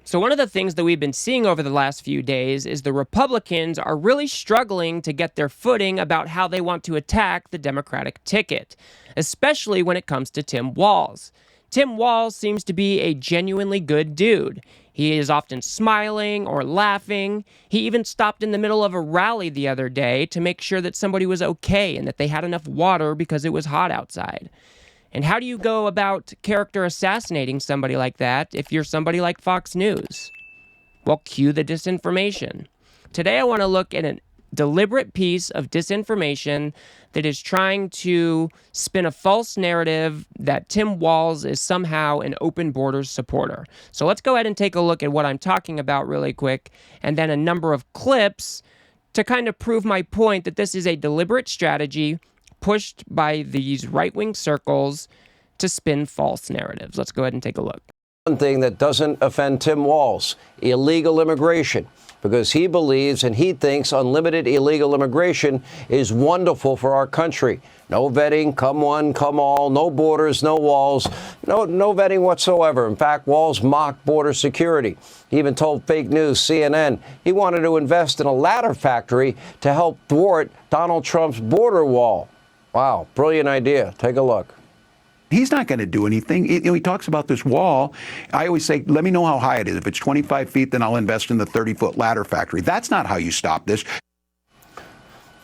So one of the things that we've been seeing over the last few days is the Republicans are really struggling to get their footing about how they want to attack the Democratic ticket, especially when it comes to Tim Walz. Tim Walz seems to be a genuinely good dude. He is often smiling or laughing. He even stopped in the middle of a rally the other day to make sure that somebody was okay and that they had enough water because it was hot outside. And how do you go about character assassinating somebody like that if you're somebody like Fox News? Well, cue the disinformation. Today I want to look at a deliberate piece of disinformation that is trying to spin a false narrative that Tim Walz is somehow an open borders supporter. So let's go ahead and take a look at what I'm talking about really quick, and then a number of clips to kind of prove my point that this is a deliberate strategy pushed by these right-wing circles to spin false narratives. Let's go ahead and take a look. One thing that doesn't offend Tim Walz, illegal immigration, because he believes and he thinks unlimited illegal immigration is wonderful for our country. No vetting, come one, come all, no borders, no walls, no vetting whatsoever. In fact, Walz mocked border security. He even told fake news, CNN, he wanted to invest in a ladder factory to help thwart Donald Trump's border wall. Wow, brilliant idea. Take a look. He's not going to do anything. He talks about this wall. I always say, let me know how high it is. If it's 25 feet, then I'll invest in the 30-foot ladder factory. That's not how you stop this.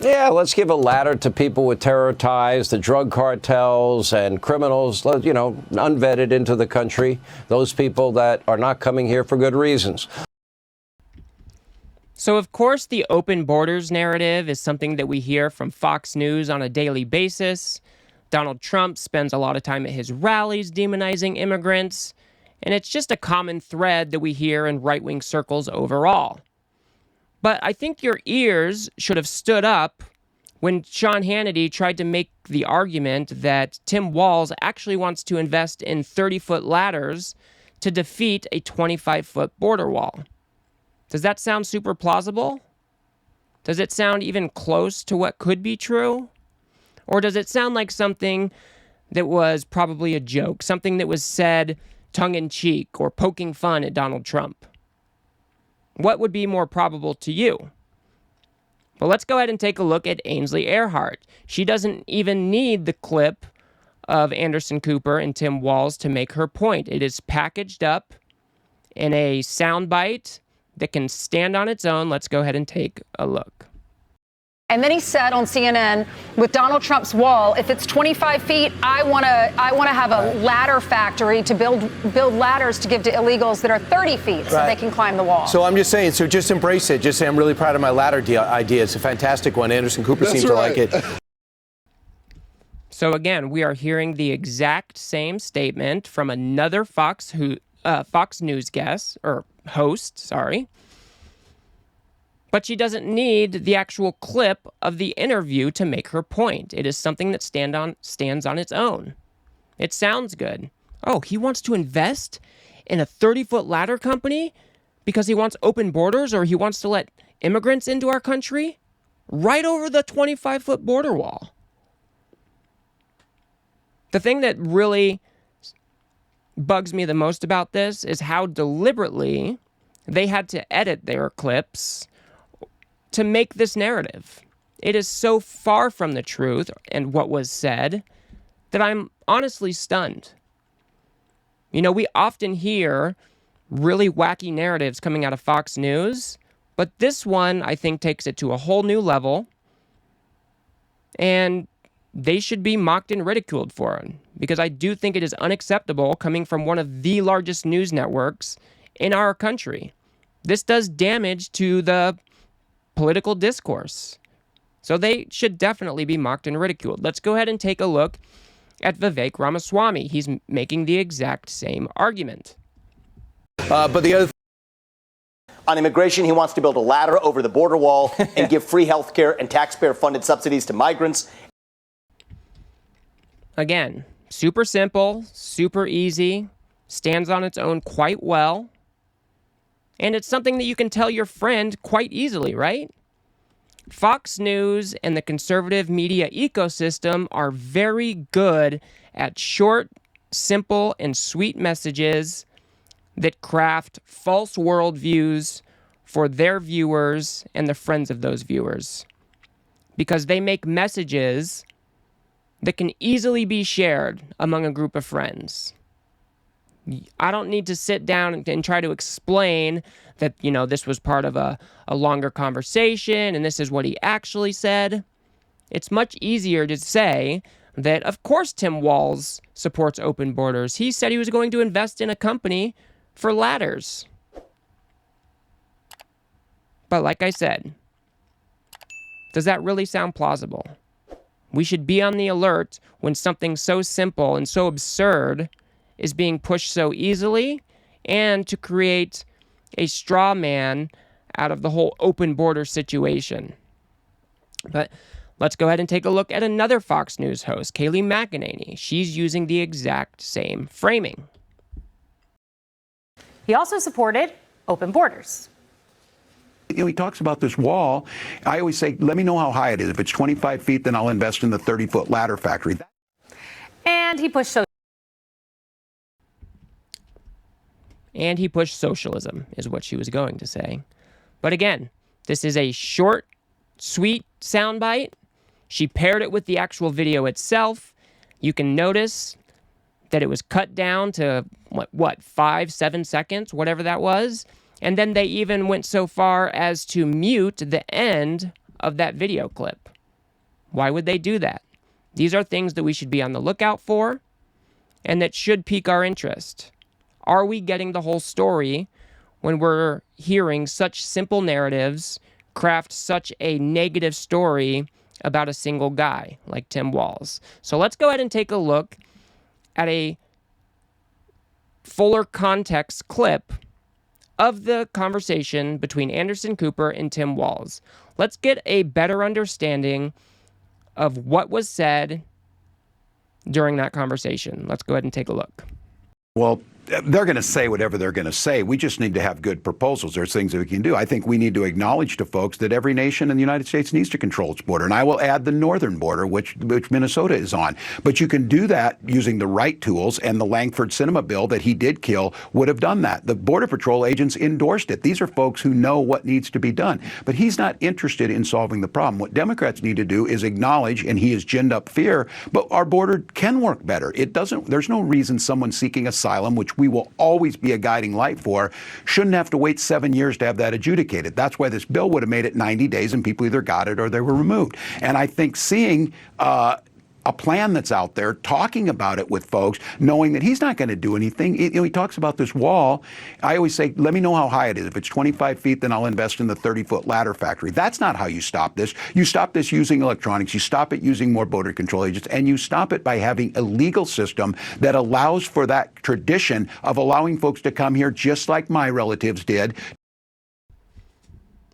Yeah, let's give a ladder to people with terror ties, the drug cartels and criminals, unvetted into the country, those people that are not coming here for good reasons. So, of course, the open borders narrative is something that we hear from Fox News on a daily basis. Donald Trump spends a lot of time at his rallies demonizing immigrants, and it's just a common thread that we hear in right-wing circles overall. But I think your ears should have stood up when Sean Hannity tried to make the argument that Tim Walz actually wants to invest in 30-foot ladders to defeat a 25-foot border wall. Does that sound super plausible? Does it sound even close to what could be true? Or does it sound like something that was probably a joke, something that was said tongue-in-cheek or poking fun at Donald Trump? What would be more probable to you? Well, let's go ahead and take a look at Ainsley Earhardt. She doesn't even need the clip of Anderson Cooper and Tim Walz to make her point. It is packaged up in a soundbite that can stand on its own. Let's go ahead and take a look. And then he said on CNN, with Donald Trump's wall, if it's 25 feet, I want to have a ladder factory to build ladders to give to illegals that are 30 feet so they can climb the wall. So I'm just saying, so just embrace it. Just say I'm really proud of my ladder idea. It's a fantastic one. Anderson Cooper seems to like it. So again, we are hearing the exact same statement from another Fox News guest, or host, sorry. But she doesn't need the actual clip of the interview to make her point. It is something that stands on its own. It sounds good. Oh, he wants to invest in a 30-foot ladder company because he wants open borders, or he wants to let immigrants into our country right over the 25-foot border wall. The thing that really bugs me the most about this is how deliberately they had to edit their clips to make this narrative. It is so far from the truth and what was said that I'm honestly stunned. You know, we often hear really wacky narratives coming out of Fox News, but this one, I think, takes it to a whole new level, and they should be mocked and ridiculed for it, because I do think it is unacceptable coming from one of the largest news networks in our country. This does damage to the political discourse. So they should definitely be mocked and ridiculed. Let's go ahead and take a look at Vivek Ramaswamy. He's making the exact same argument. But the other on immigration, he wants to build a ladder over the border wall and give free health care and taxpayer-funded subsidies to migrants. Again, super simple, super easy, stands on its own quite well. And it's something that you can tell your friend quite easily, right? Fox News and the conservative media ecosystem are very good at short, simple, and sweet messages that craft false worldviews for their viewers and the friends of those viewers, because they make messages that can easily be shared among a group of friends. I don't need to sit down and try to explain that, this was part of a longer conversation and this is what he actually said. It's much easier to say that, of course, Tim Walz supports open borders. He said he was going to invest in a company for ladders. But like I said, does that really sound plausible? We should be on the alert when something so simple and so absurd is being pushed so easily, and to create a straw man out of the whole open border situation. But let's go ahead and take a look at another Fox News host, Kayleigh McEnany. She's using the exact same framing. He also supported open borders. He talks about this wall. I always say, let me know how high it is. If it's 25 feet, then I'll invest in the 30-foot ladder factory. And he pushed socialism, is what she was going to say. But again, this is a short, sweet soundbite. She paired it with the actual video itself. You can notice that it was cut down to, 5-7 seconds, whatever that was. And then they even went so far as to mute the end of that video clip. Why would they do that? These are things that we should be on the lookout for, and that should pique our interest. Are we getting the whole story when we're hearing such simple narratives craft such a negative story about a single guy like Tim Walz? So let's go ahead and take a look at a fuller context clip of the conversation between Anderson Cooper and Tim Walz. Let's get a better understanding of what was said during that conversation. Let's go ahead and take a look. Well, they're going to say whatever they're going to say. We just need to have good proposals. There's things that we can do. I think we need to acknowledge to folks that every nation in the United States needs to control its border. And I will add the northern border, which Minnesota is on. But you can do that using the right tools, and the Langford Cinema bill that he did kill would have done that. The Border Patrol agents endorsed it. These are folks who know what needs to be done. But he's not interested in solving the problem. What Democrats need to do is acknowledge, and he has ginned up fear, but our border can work better. There's no reason someone seeking asylum, which we will always be a guiding light for, shouldn't have to wait 7 years to have that adjudicated. That's why this bill would have made it 90 days and people either got it or they were removed. And I think seeing a plan that's out there, talking about it with folks, knowing that he's not going to do anything. He talks about this wall. I always say, let me know how high it is. If it's 25 feet, then I'll invest in the 30-foot ladder factory. That's not how you stop this. You stop this using electronics. You stop it using more border control agents. And you stop it by having a legal system that allows for that tradition of allowing folks to come here just like my relatives did.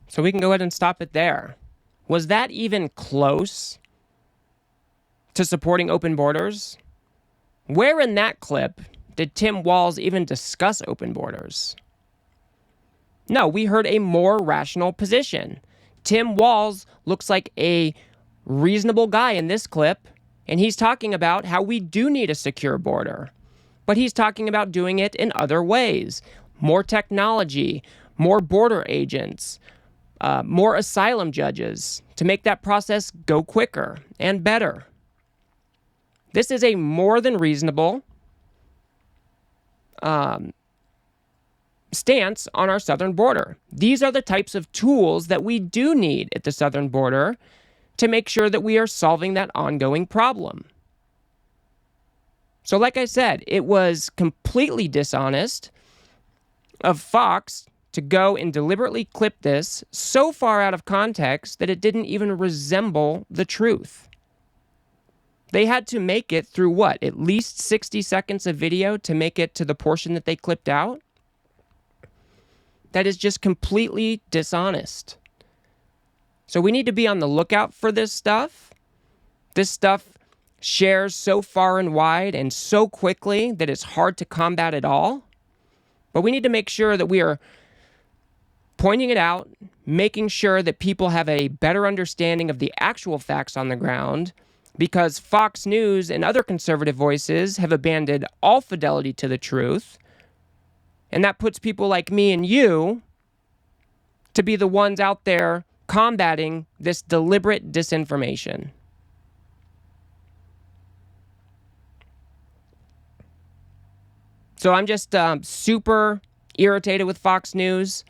So we can go ahead and stop it there. Was that even close to supporting open borders? Where in that clip did Tim Walz even discuss open borders? No, we heard a more rational position. Tim Walz looks like a reasonable guy in this clip, and he's talking about how we do need a secure border. But he's talking about doing it in other ways. More technology, more border agents, more asylum judges to make that process go quicker and better. This is a more than reasonable stance on our southern border. These are the types of tools that we do need at the southern border to make sure that we are solving that ongoing problem. So like I said, it was completely dishonest of Fox to go and deliberately clip this so far out of context that it didn't even resemble the truth. They had to make it through at least 60 seconds of video to make it to the portion that they clipped out? That is just completely dishonest. So we need to be on the lookout for this stuff. This stuff shares so far and wide and so quickly that it's hard to combat it all. But we need to make sure that we are pointing it out, making sure that people have a better understanding of the actual facts on the ground, because Fox News and other conservative voices have abandoned all fidelity to the truth And that puts people like me and you to be the ones out there combating this deliberate disinformation. So I'm just super irritated with Fox News.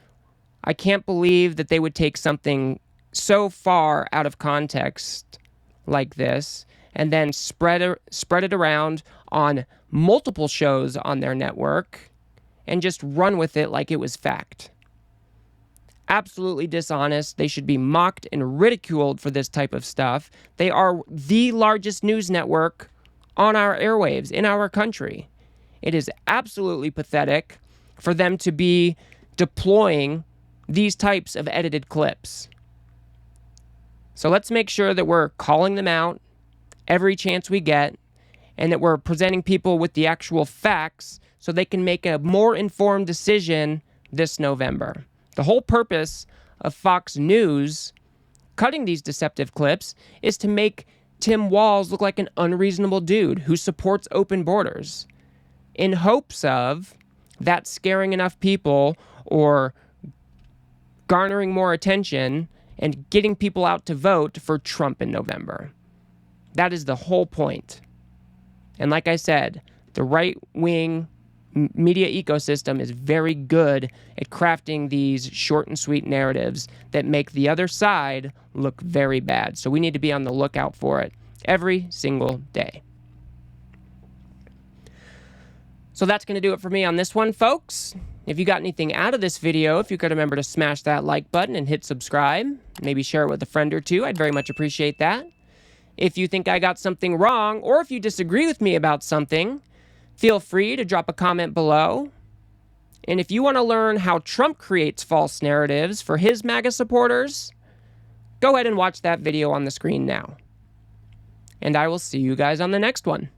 I can't believe that they would take something so far out of context like this and then spread it around on multiple shows on their network and just run with it like it was fact. Absolutely dishonest. They should be mocked and ridiculed for this type of stuff. They are the largest news network on our airwaves in our country. It is absolutely pathetic for them to be deploying these types of edited clips. So let's make sure that we're calling them out every chance we get and that we're presenting people with the actual facts so they can make a more informed decision this November. The whole purpose of Fox News cutting these deceptive clips is to make Tim Walz look like an unreasonable dude who supports open borders in hopes of that scaring enough people or garnering more attention and getting people out to vote for Trump in November. That is the whole point. And like I said, the right-wing media ecosystem is very good at crafting these short and sweet narratives that make the other side look very bad. So we need to be on the lookout for it every single day. So that's going to do it for me on this one, folks. If you got anything out of this video, if you could remember to smash that like button and hit subscribe, maybe share it with a friend or two, I'd very much appreciate that. If you think I got something wrong, or if you disagree with me about something, feel free to drop a comment below. And if you want to learn how Trump creates false narratives for his MAGA supporters, go ahead and watch that video on the screen now. And I will see you guys on the next one.